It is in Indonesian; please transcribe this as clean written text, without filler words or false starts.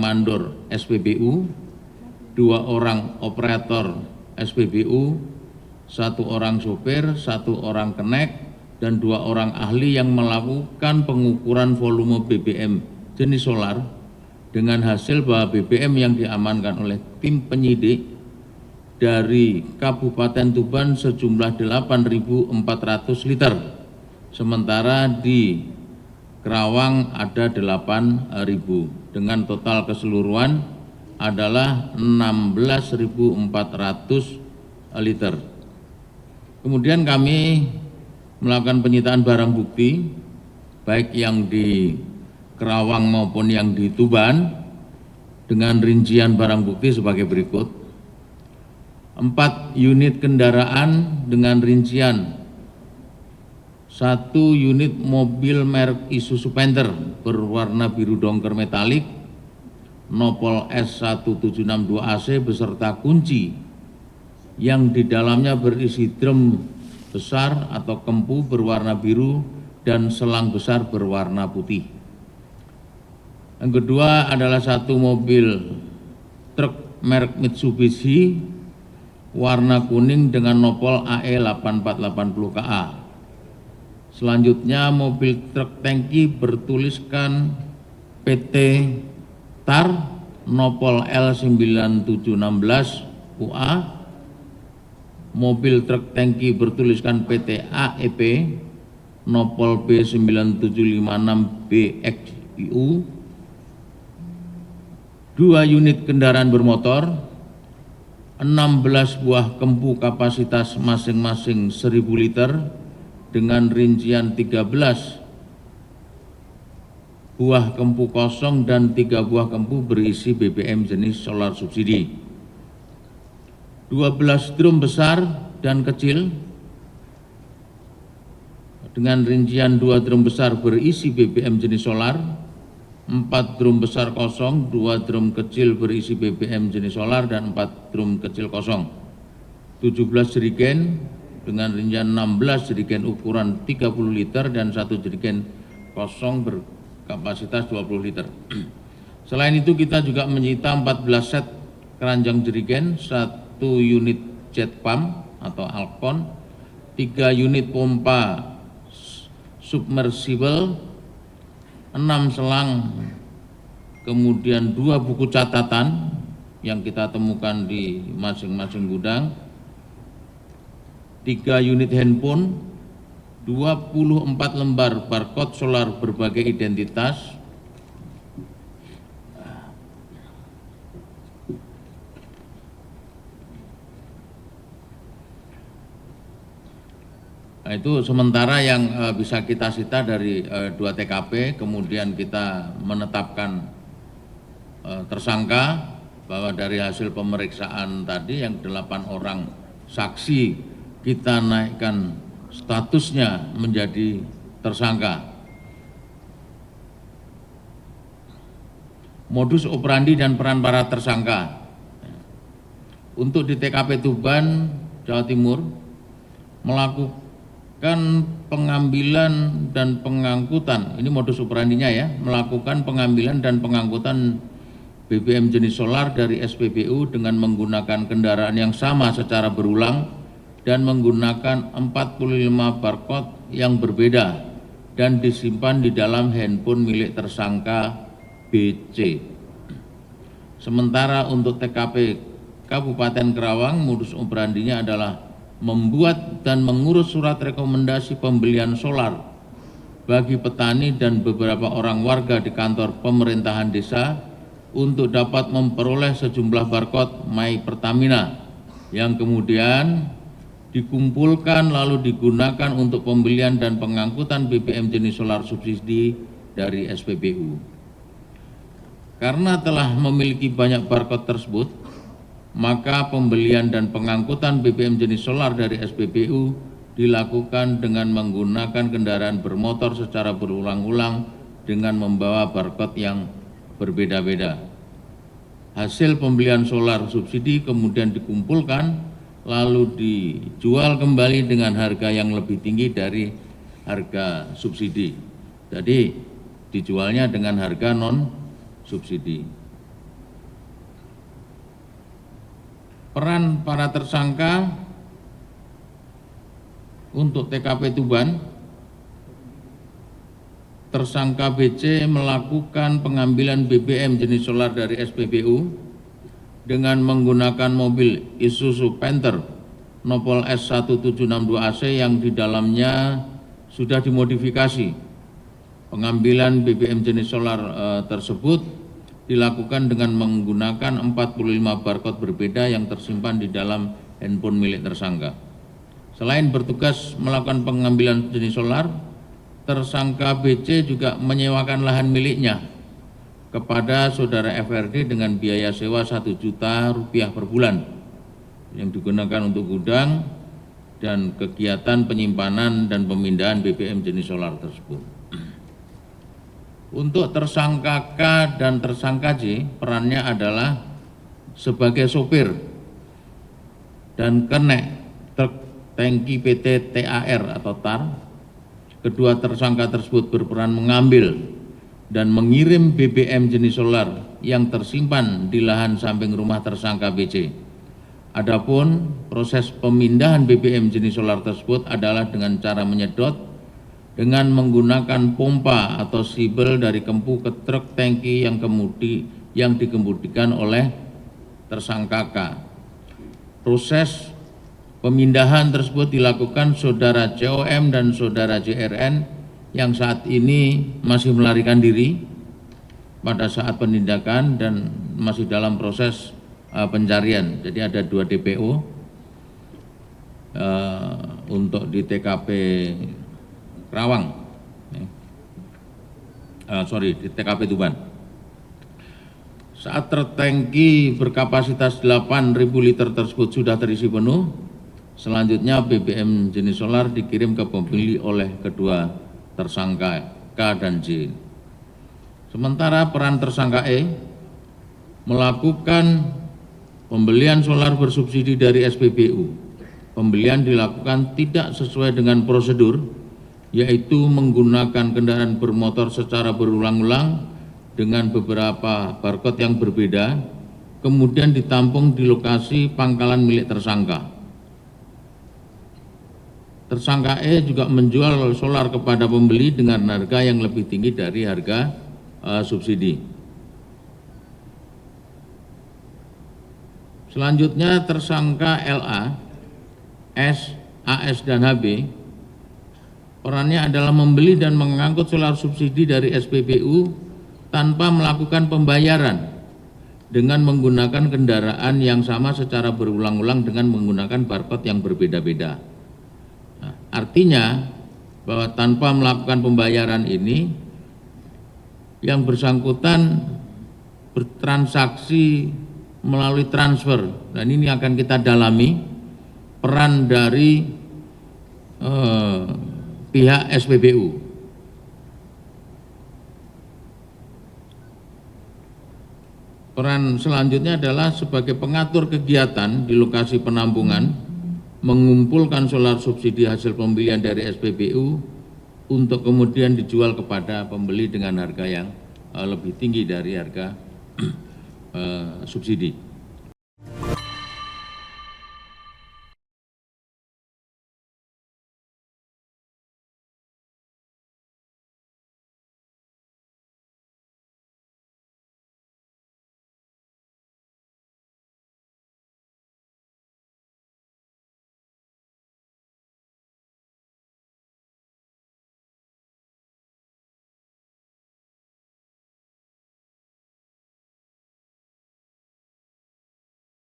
mandor SPBU, 2 orang operator SPBU, 1 orang sopir, 1 orang kenek, dan 2 orang ahli yang melakukan pengukuran volume BBM jenis solar dengan hasil bahwa BBM yang diamankan oleh tim penyidik dari Kabupaten Tuban sejumlah 8.400 liter, sementara di Kerawang ada 8.000 dengan total keseluruhan adalah 16.400 liter. Kemudian kami melakukan penyitaan barang bukti baik yang di Kerawang maupun yang di Tuban dengan rincian barang bukti sebagai berikut. 4 unit kendaraan dengan rincian 1 unit mobil merek Isuzu Panther berwarna biru dongker metalik, nopol S1762AC beserta kunci yang di dalamnya berisi drum besar atau kempu berwarna biru dan selang besar berwarna putih. Yang kedua adalah 1 mobil truk merek Mitsubishi warna kuning dengan nopol AE8480KA. Selanjutnya mobil truk tangki bertuliskan PT TAR nopol L9716 UA. Mobil truk tangki bertuliskan PT AEP nopol B9756BXIU. 2 unit kendaraan bermotor, 16 buah kempu kapasitas masing-masing 1000 liter dengan rincian 13 buah kempu kosong dan 3 buah kempu berisi BBM jenis solar subsidi. 12 drum besar dan kecil dengan rincian 2 drum besar berisi BBM jenis solar, 4 drum besar kosong, 2 drum kecil berisi BBM jenis solar dan 4 drum kecil kosong. 17 jerigen dengan rincian 16 jerigen ukuran 30 liter dan 1 jerigen kosong berkapasitas 20 liter. Selain itu kita juga menyita 14 set keranjang jerigen, 1 unit jet pump atau Alcon, 3 unit pompa submersible, 6 selang, kemudian 2 buku catatan yang kita temukan di masing-masing gudang, 3 unit handphone, 24 lembar barcode solar berbagai identitas, nah, itu sementara yang bisa kita sita dari 2 TKP, kemudian kita menetapkan tersangka bahwa dari hasil pemeriksaan tadi yang 8 orang saksi kita naikkan statusnya menjadi tersangka. Modus operandi dan peran para tersangka. Untuk di TKP Tuban, Jawa Timur, melakukan pengambilan dan pengangkutan, ini modus operandinya ya, melakukan pengambilan dan pengangkutan BBM jenis solar dari SPBU dengan menggunakan kendaraan yang sama secara berulang dan menggunakan 45 barcode yang berbeda dan disimpan di dalam handphone milik tersangka BC. Sementara untuk TKP Kabupaten Kerawang, modus operandinya adalah membuat dan mengurus surat rekomendasi pembelian solar bagi petani dan beberapa orang warga di kantor pemerintahan desa untuk dapat memperoleh sejumlah barcode My Pertamina yang kemudian dikumpulkan lalu digunakan untuk pembelian dan pengangkutan BBM jenis solar subsidi dari SPBU. Karena telah memiliki banyak barcode tersebut, maka pembelian dan pengangkutan BBM jenis solar dari SPBU dilakukan dengan menggunakan kendaraan bermotor secara berulang-ulang dengan membawa barcode yang berbeda-beda. Hasil pembelian solar subsidi kemudian dikumpulkan lalu dijual kembali dengan harga yang lebih tinggi dari harga subsidi. Jadi dijualnya dengan harga non subsidi. Peran para tersangka untuk TKP Tuban, tersangka BC melakukan pengambilan BBM jenis solar dari SPBU dengan menggunakan mobil Isuzu Panther Nopol S1762AC yang di dalamnya sudah dimodifikasi. Pengambilan BBM jenis solar tersebut dilakukan dengan menggunakan 45 barcode berbeda yang tersimpan di dalam handphone milik tersangka. Selain bertugas melakukan pengambilan jenis solar, tersangka BC juga menyewakan lahan miliknya kepada saudara FRD dengan biaya sewa Rp1 juta per bulan yang digunakan untuk gudang dan kegiatan penyimpanan dan pemindahan BBM jenis solar tersebut. Untuk tersangka K dan tersangka J, perannya adalah sebagai sopir dan kernet truk tangki PT TAR atau TAR. Kedua tersangka tersebut berperan mengambil dan mengirim BBM jenis solar yang tersimpan di lahan samping rumah tersangka BC. Adapun proses pemindahan BBM jenis solar tersebut adalah dengan cara menyedot dengan menggunakan pompa atau sibel dari kempu ke truk tangki yang dikemudikan oleh tersangka K. Proses pemindahan tersebut dilakukan saudara COM dan saudara JRN yang saat ini masih melarikan diri pada saat penindakan dan masih dalam proses pencarian. Jadi ada 2 DPO untuk di TKP Kerawang, di TKP Tuban. Saat truk tangki berkapasitas 8.000 liter tersebut sudah terisi penuh, selanjutnya BBM jenis solar dikirim ke pembeli oleh kedua tersangka K dan J. Sementara peran tersangka E melakukan pembelian solar bersubsidi dari SPBU. Pembelian dilakukan tidak sesuai dengan prosedur, yaitu menggunakan kendaraan bermotor secara berulang-ulang dengan beberapa barcode yang berbeda, kemudian ditampung di lokasi pangkalan milik tersangka. Tersangka E juga menjual solar kepada pembeli dengan harga yang lebih tinggi dari harga subsidi. Selanjutnya tersangka LA, S, AS, dan HB perannya adalah membeli dan mengangkut solar subsidi dari SPBU tanpa melakukan pembayaran dengan menggunakan kendaraan yang sama secara berulang-ulang dengan menggunakan barcode yang berbeda-beda. Nah, artinya bahwa tanpa melakukan pembayaran ini, yang bersangkutan bertransaksi melalui transfer, dan ini akan kita dalami peran dari pihak SPBU. Peran selanjutnya adalah sebagai pengatur kegiatan di lokasi penampungan, mengumpulkan solar subsidi hasil pembelian dari SPBU untuk kemudian dijual kepada pembeli dengan harga yang lebih tinggi dari harga subsidi.